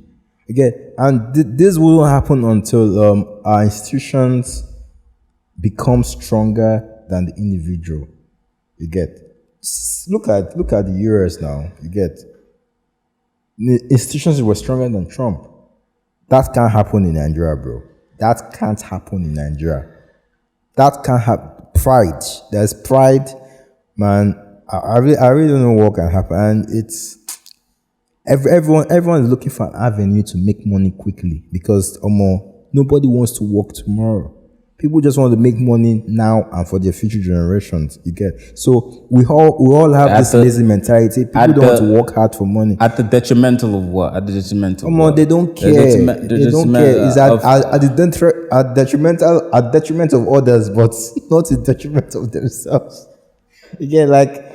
Again, and this will happen until our institutions become stronger than the individual. You get, look at the US now. You get, the institutions were stronger than Trump. That can't happen in Nigeria, bro. That can't happen in Nigeria. That can't happen. Pride. There's pride, man. I really don't know what can happen. And it's everyone is looking for an avenue to make money quickly, because nobody wants to work tomorrow. People just want to make money now and for their future generations. You get, so we all have this lazy mentality. People don't want to work hard for money. At the detrimental of what? At the detrimental of what? They don't care. They don't care. It's at detriment of others, but not in detriment of themselves. You get, like,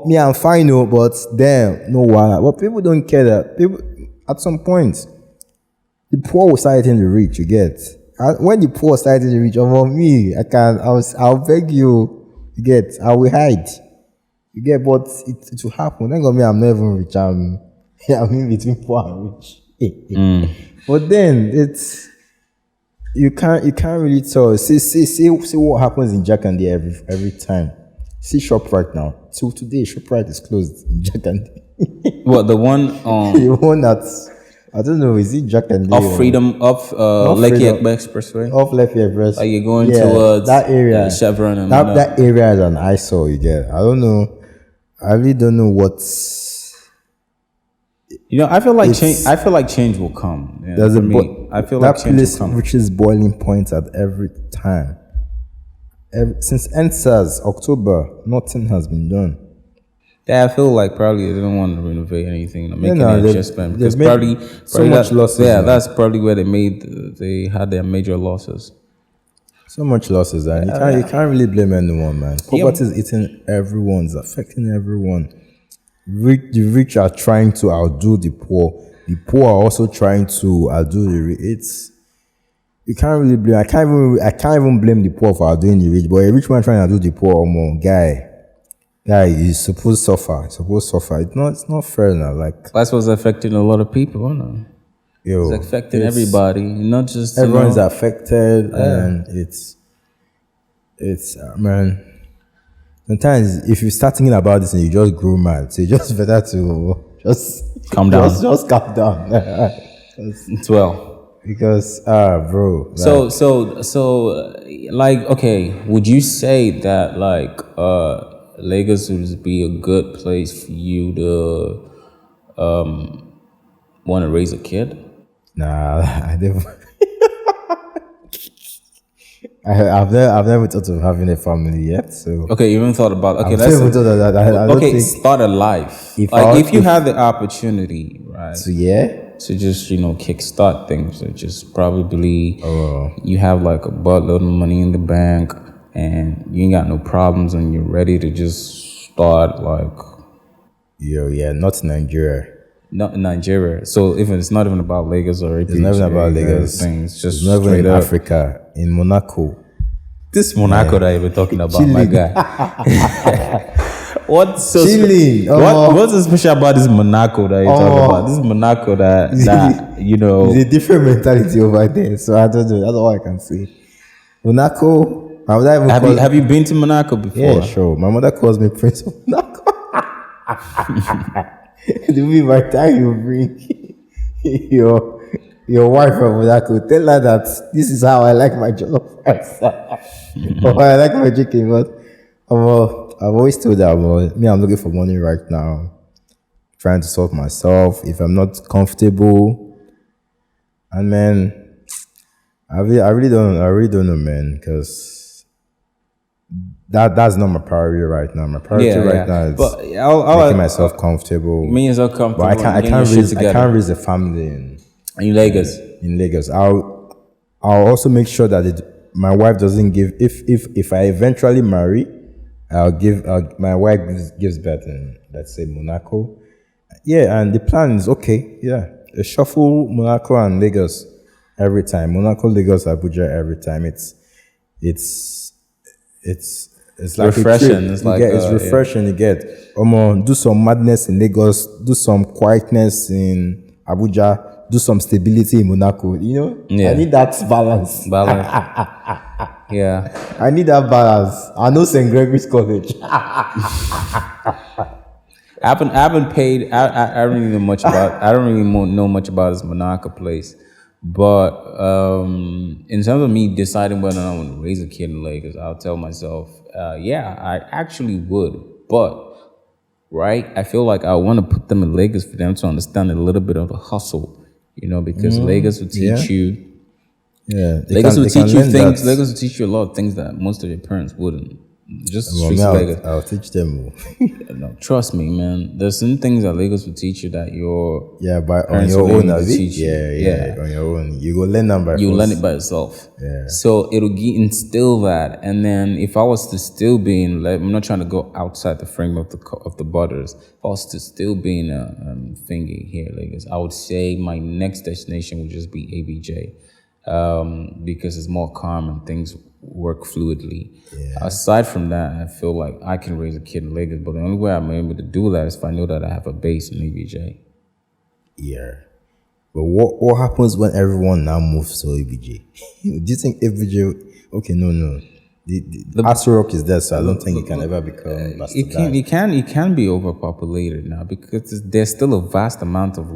me, I'm fine, but damn, no one. But people don't care that people, at some point, the poor will start hitting the rich. You get, when the poor start hitting the rich, I'll beg you. You get, I will hide. You get, but it will happen. Then me, I'm not even rich. I'm in between poor and rich. But then you can't really tell. See what happens in Jakande every time. See ShopRite now. Till today, ShopRite is closed in Jakande. What, the one The one that's, I don't know, is it Jakande? off Freedom, off Lekki Expressway? Off Lekki Express. Like you're going towards that area. Chevron and that area is an eyesore, you get. I don't know. I really don't know what's. You know, I feel like change will come. Yeah, There's I feel like change will come. Which is boiling point at every time. Since NSAS October, nothing has been done. Yeah, I feel like probably they don't want to renovate anything, making an adjustment, because probably so much losses. Yeah, that's probably where they had their major losses. So much losses, and you can't really blame anyone, man. Poverty is eating everyone, it's affecting everyone. The rich are trying to outdo the poor. The poor are also trying to outdo the rich. You can't really blame. I can't even blame the poor for outdoing the rich. But a rich man trying to outdo the poor, guy, is supposed to suffer. It's not fair now. Like, That's what's affecting a lot of people, no? It's affecting everybody, not just everyone's affected, and it's man. Sometimes if you start thinking about this and you just grow mad, so it's just better to just calm down. Just calm down. It's well. Because bro. So like, okay, would you say that like Lagos would be a good place for you to want to raise a kid? Nah, I I've never thought of having a family yet. So Okay, you haven't thought about. Okay, I've let's. never thought of that. I don't Okay, think start a life. if Like I- if you if- had the opportunity, right, so. Yeah. to just kickstart things, or just probably Oh. you have like a buttload of money in the bank and you ain't got no problems and you're ready to just start like Yeah, not Nigeria. not in Nigeria. So even it's not even about Lagos or APJ, It's not even about Lagos. things. Just It's not even straight in up. Africa, in Monaco. This Monaco that you've been talking about, my Chilling. guy. What's so Chilling. what's so special about this Monaco that you're talking about? This Monaco that There's a different mentality over there. So I don't know. That's all I can say. Monaco. My mother even calls- have you been to Monaco before? Yeah, sure. My mother calls me Prince of Monaco. It will be by time you bring your wife from Monaco. Tell her that this is how I like my jollof rice. Or I like my chicken. But I've always told her, I'm looking for money right now. Trying to solve myself. If I'm not comfortable, and man, I really don't know, man, because that's not my priority right now. My priority right now is But making myself comfortable. me yourself comfortable. But I getting your shit can't together. raise a family in Lagos. Lagos. I'll also make sure that my wife doesn't give. If I eventually marry, I'll give. My wife gives birth in, let's say, Monaco. Yeah, and the plan is okay. Yeah, a shuffle Monaco and Lagos every time. Monaco, Lagos, Abuja every time. It's like Refreshing. A trip. It's like, it's refreshing. You get do some madness in Lagos, do some quietness in Abuja, do some stability in Monaco. Yeah. I need that balance. Yeah. I need that balance. I know St. Gregory's College. I haven't paid. I don't really know much about. I don't really know much about this Monaco place, but in terms of me deciding whether or not I want to raise a kid in Lagos, I'll tell myself, yeah, I actually would. But right, I feel like I want to put them in Lagos for them to understand a little bit of the hustle, because Lagos will teach you. Yeah, Lagos will teach you things. That. Lagos will teach you a lot of things that most of your parents wouldn't. Just the Well, streets me, of Lagos. I'll teach them. No, trust me, man. There's some things that Lagos will teach you that your But on parents your will own, able to Abi? teach you. Yeah, on your own. You go learn them by You force. learn it by yourself. Yeah. So it'll instill that, and then if I was to still be in, like, I'm not trying to go outside the frame of the borders. If I was to still be in a thingy here, Lagos, I would say my next destination would just be ABJ, because it's more calm and things work fluidly. Yeah. Aside from that, I feel like I can raise a kid in Lagos, but the only way I'm able to do that is if I know that I have a base in ABJ. Yeah. But what happens when everyone now moves to ABJ? Do you think ABJ? Okay, no. The Aso Rock is there, so I don't think it can ever become. It can be overpopulated now because there's still a vast amount of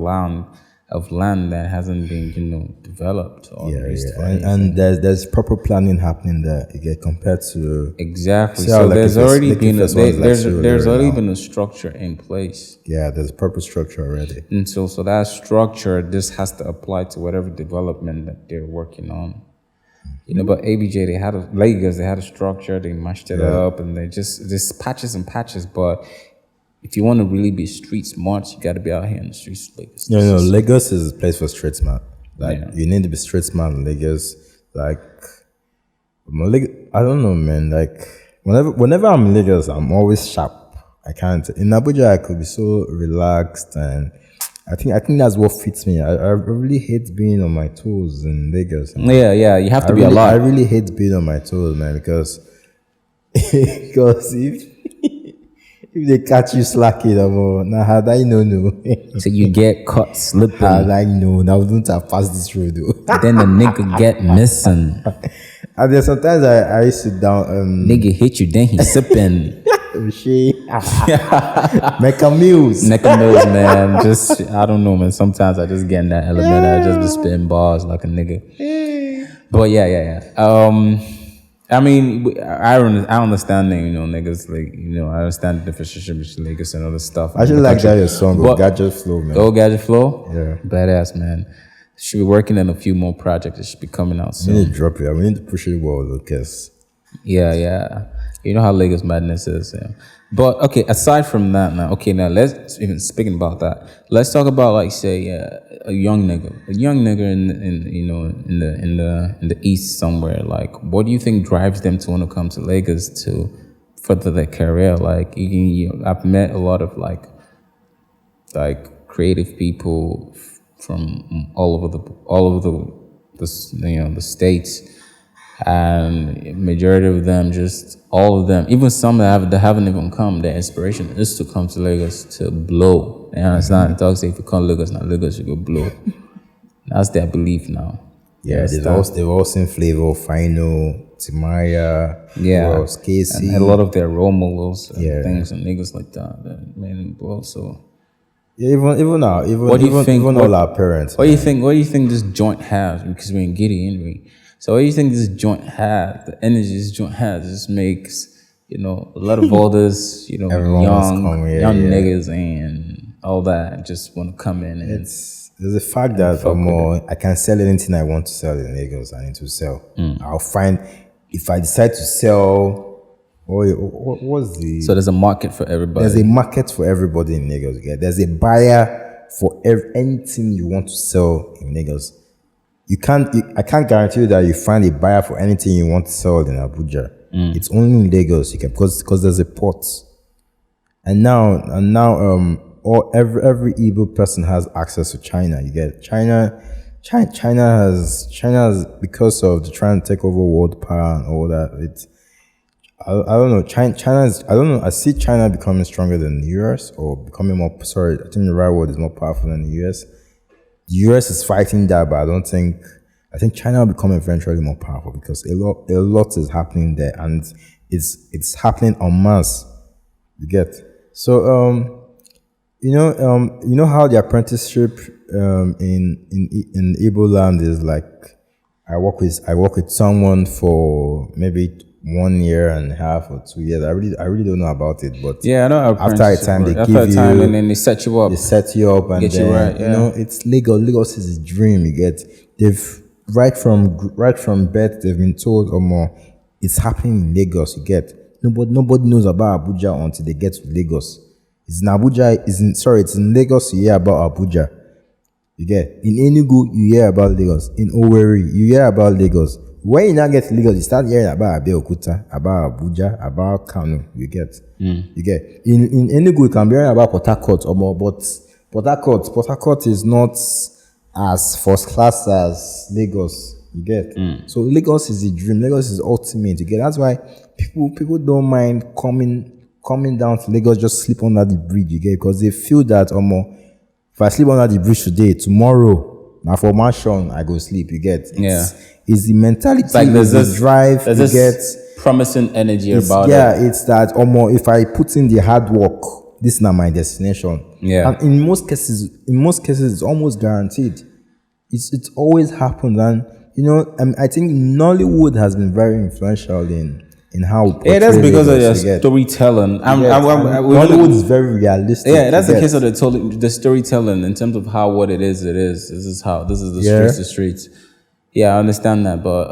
land that hasn't been developed or raised for anything. And there's proper planning happening there. You get compared to exactly. See, So like there's if it's- already like been if it's there's now. already been a structure in place, there's a proper structure already. and so that structure just has to apply to whatever development that they're working on. But ABJ, Lagos, they had a structure, they mashed it up, and they just patches and patches. But if you want to really be street smart, you got to be out here in the streets of Lagos. No, Lagos is a place for street smart. Like, Yeah. you need to be street smart in Lagos. Like, I don't know, man. Like, whenever I'm in Lagos, I'm always sharp. I can't. In Abuja, I could be so relaxed, and I think that's what fits me. I really hate being on my toes in Lagos. Yeah, you have to be I alive. really hate being on my toes, man, because if they catch you slacking, now how do I know? So you get caught slipping, How do I know? Now wouldn't have passed this road, though. then the nigga get missing. And then sometimes I used to down Nigga hit you, then he sipping. make a muse. Neck of nose, man. Just I don't know, man. Sometimes I just get in that element. I just be spitting bars like a nigga. But yeah. I mean, I understand that, niggas, like, I understand the differentiation between Lagos and other stuff. I actually like that your song, Gadget Flow, man. Gadget Flow? Yeah. Badass, man. Should be working on a few more projects that should be coming out We need soon. to drop it. We need to push it well, Lucas. Yeah. You know how Lagos madness is. Yeah. But okay, aside from that, now let's even speaking about that. Let's talk about like say a young nigga in the east somewhere. Like, what do you think drives them to want to come to Lagos to further their career? Like, I've met a lot of like creative people from all over the states, and majority of them, just all of them, even some that haven't even come, their inspiration is to come to Lagos to blow. And it's not talk say if you come to Lagos, not Lagos, you go blow. That's their belief now. Yeah, they've all seen Flavor, Final, Timaya, Casey. And a lot of their role models and Yeah. things and niggas like that made them blow. So Yeah, even now, what do you think? all our parents. What do you think? What do you think this joint has? Because we're in Giddy anyway. So what do you think this joint has? The energy this joint has just makes a lot of others, Everyone wants to come here, young yeah. niggas and all that just want to come in and There's the fact that I can sell anything I want to sell in Lagos. I need to sell. I'll find if I decide to sell. What's the? so there's a market for everybody. There's a market for everybody in Lagos. Yeah? There's a buyer for anything you want to sell in Lagos. I can't guarantee you that you find a buyer for anything you want to sell in Abuja. It's only in Lagos you can because there's a port. And now every evil person has access to China. You get China has because of the trying to take over world power and all that. I don't know. China's I don't know. I see China becoming stronger than the US or becoming more. Sorry, I think the right word is more powerful than the US. The US is fighting that, but I think China will become eventually more powerful because a lot is happening there, and it's happening en masse. You get so you know how the apprenticeship in Igbo land is like. I work with someone for maybe 1 year and a half or 2 years. I really don't know about it, but I know. after a time they give you, and then they set you up. they set you up, and Get then you right, yeah. it's Lagos. Lagos is a dream. You get they've right from birth they've been told or more it's happening in Lagos. You get nobody knows about Abuja until they get to Lagos. It's in Lagos you hear about Abuja. You get in Enugu you hear about Lagos. In Owerri you hear about Lagos. When you now get to Lagos, you start hearing about Abeokuta, about Abuja, about Kano. You get in Enugu you can be hearing about Port Harcourt or more, but Port Harcourt is not as first class as Lagos. You get so Lagos is a dream. Lagos is ultimate. You get that's why people don't mind coming down to Lagos, just sleep under the bridge. You get because they feel that if I sleep under the bridge today, tomorrow now for mansion I go sleep. You get it's the mentality. It's like there's this drive. There's this promising energy about it. Yeah, it's that if I put in the hard work, this is not my destination. Yeah, and in most cases, it's almost guaranteed. It's always happened, and I think Nollywood has been very influential in how we portray that's because Lagos, of their storytelling. Nollywood is very realistic. Yeah, that's the case of the storytelling in terms of how what it is. This is the streets. Yeah, I understand that, but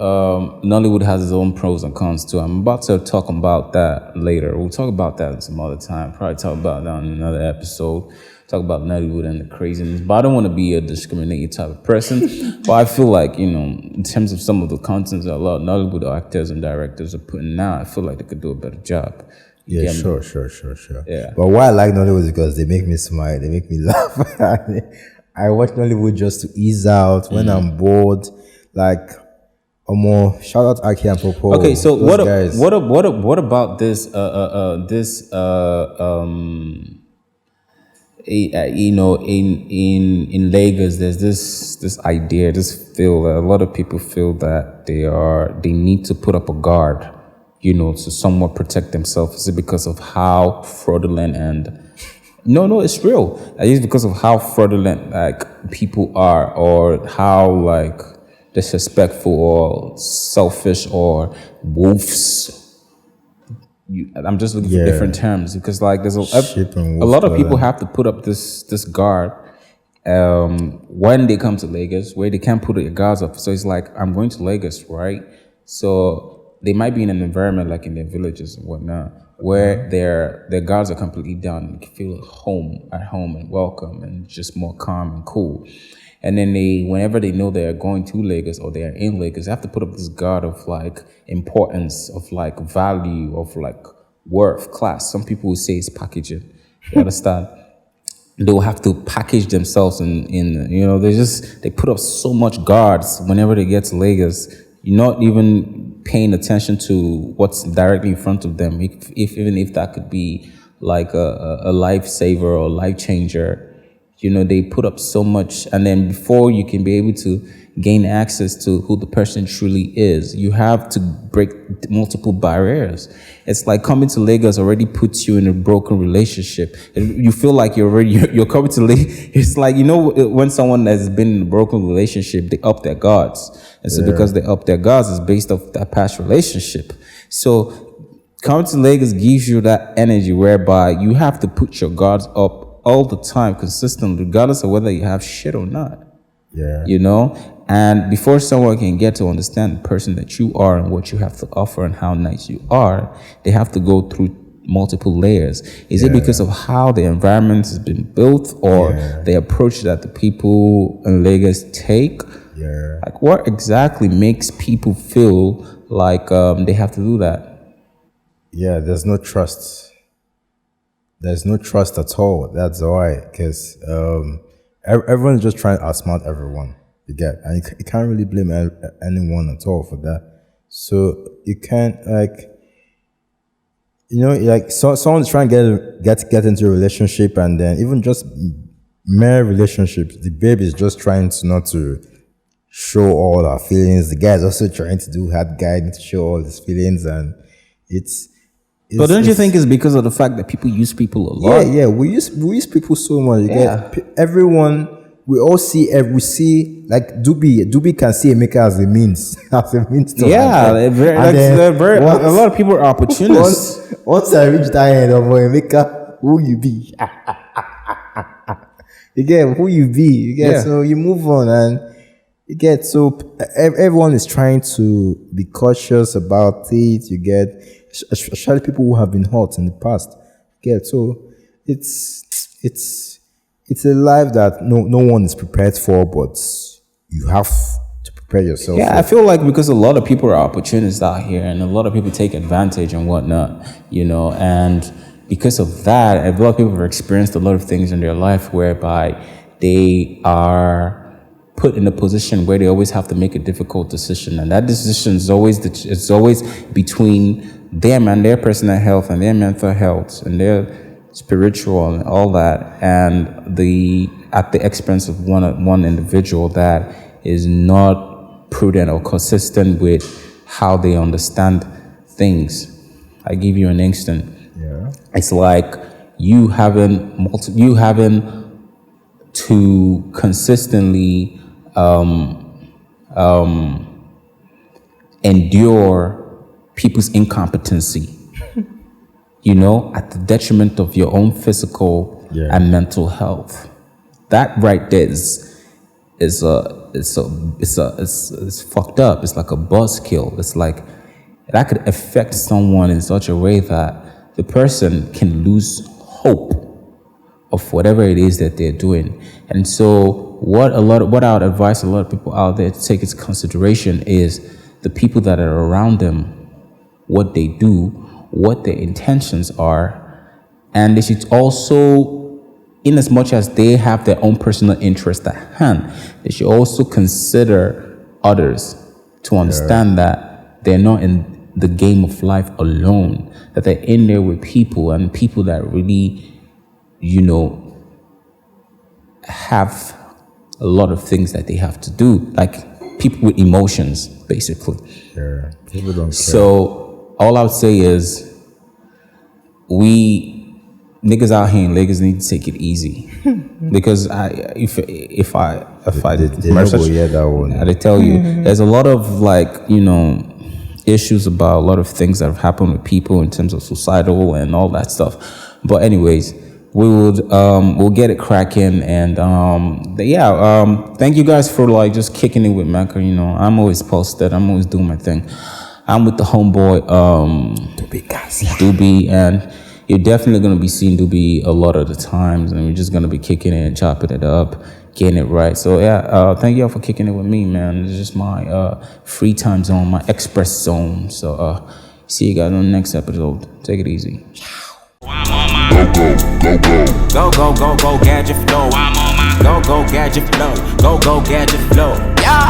Nollywood has its own pros and cons too. I'm about to talk about that later. We'll talk about that some other time. Probably talk about that in another episode. Talk about Nollywood and the craziness. But I don't want to be a discriminating type of person. But I feel like, in terms of some of the contents that a lot of Nollywood actors and directors are putting out, I feel like they could do a better job. Yeah, sure. Yeah. But why I like Nollywood is because they make me smile, they make me laugh. I watch Nollywood just to ease out when I'm bored. Like, shout out Aki and Popo. Okay, so what about this? In Lagos, there's this idea, this feel that a lot of people feel that they need to put up a guard, to somewhat protect themselves. Is it because of how fraudulent and no, it's real. It's because of how fraudulent people are, or how disrespectful or selfish or wolves. I'm just looking for different terms because there's a lot of people have to put up this guard when they come to Lagos, where they can't put their guards up. So it's like, I'm going to Lagos, right? So they might be in an environment like in their villages and whatnot, where their guards are completely down. You can feel at home and welcome and just more calm and cool. And then whenever they know they're going to Lagos or they're in Lagos, they have to put up this guard of like importance, of like value, of like worth, class. Some people will say it's packaging. You understand? They will have to package themselves in they put up so much guards whenever they get to Lagos. You're not even paying attention to what's directly in front of them, even if that could be like a lifesaver or life changer. They put up so much, and then before you can be able to gain access to who the person truly is, you have to break multiple barriers. It's like coming to Lagos already puts you in a broken relationship. You feel like you're coming to Lagos. It's like, when someone has been in a broken relationship, they up their guards. And so because they up their guards, it's based off that past relationship. So coming to Lagos gives you that energy whereby you have to put your guards up all the time, consistently, regardless of whether you have shit or not. Yeah. And before someone can get to understand the person that you are and what you have to offer and how nice you are, they have to go through multiple layers. Is it because of how the environment has been built, or the approach that the people in Lagos take? Yeah. Like, what exactly makes people feel like they have to do that? Yeah, there's no trust. There's no trust at all. That's why, because everyone's just trying to outsmart everyone. You get, and you can't really blame anyone at all for that. So you can't someone's trying to get into a relationship, and then even just mere relationships, the babe is just trying to not to show all our feelings. The guy is also trying to do hard guy to show all his feelings, and but don't you think it's because of the fact that people use people a lot? Yeah, we use people so much. Everyone, we all see, like Dubi can see Emeka as a means, to. Yeah, a lot of people are opportunists. Once I reach that end of Emeka, who you be? You get who you be. You get so you move on, and you get so everyone is trying to be cautious about it. You get, especially people who have been hurt in the past. Get so it's a life that no one is prepared for, but you have to prepare yourself. Yeah, I feel like because a lot of people are opportunists out here, and a lot of people take advantage and whatnot, and because of that, a lot of people have experienced a lot of things in their life whereby they are put in a position where they always have to make a difficult decision, and that decision is always between them and their personal health and their mental health and their spiritual and all that, and at the expense of one individual that is not prudent or consistent with how they understand things. I give you an instant. Yeah. It's like you having to consistently endure people's incompetency, at the detriment of your own physical and mental health. That right there is fucked up. It's like a buzzkill. It's like that could affect someone in such a way that the person can lose hope of whatever it is that they're doing. And so what I would advise a lot of people out there to take into consideration is the people that are around them, what they do, what their intentions are, and they should also, in as much as they have their own personal interest at hand, they should also consider others to understand that they're not in the game of life alone, that they're in there with people, and people that really, have a lot of things that they have to do, like people with emotions, basically. Yeah, people don't care. So all I would say is, we niggas out here in Lagos need to take it easy, because if I did research, I tell you, there's a lot of issues about a lot of things that have happened with people in terms of societal and all that stuff. But anyways, we'll get it cracking. And thank you guys for like just kicking it with Mecca. You know, I'm always posted. I'm always doing my thing. I'm with the homeboy Doobie, and you're definitely gonna be seeing Doobie a lot of the times, and we're just gonna be kicking it and chopping it up, getting it right. So thank y'all for kicking it with me, man. It's just my free time zone, my express zone. So see you guys on the next episode. Take it easy. I'm on my go gadget flow. I'm on my go gadget flow. Go gadget flow. Yeah.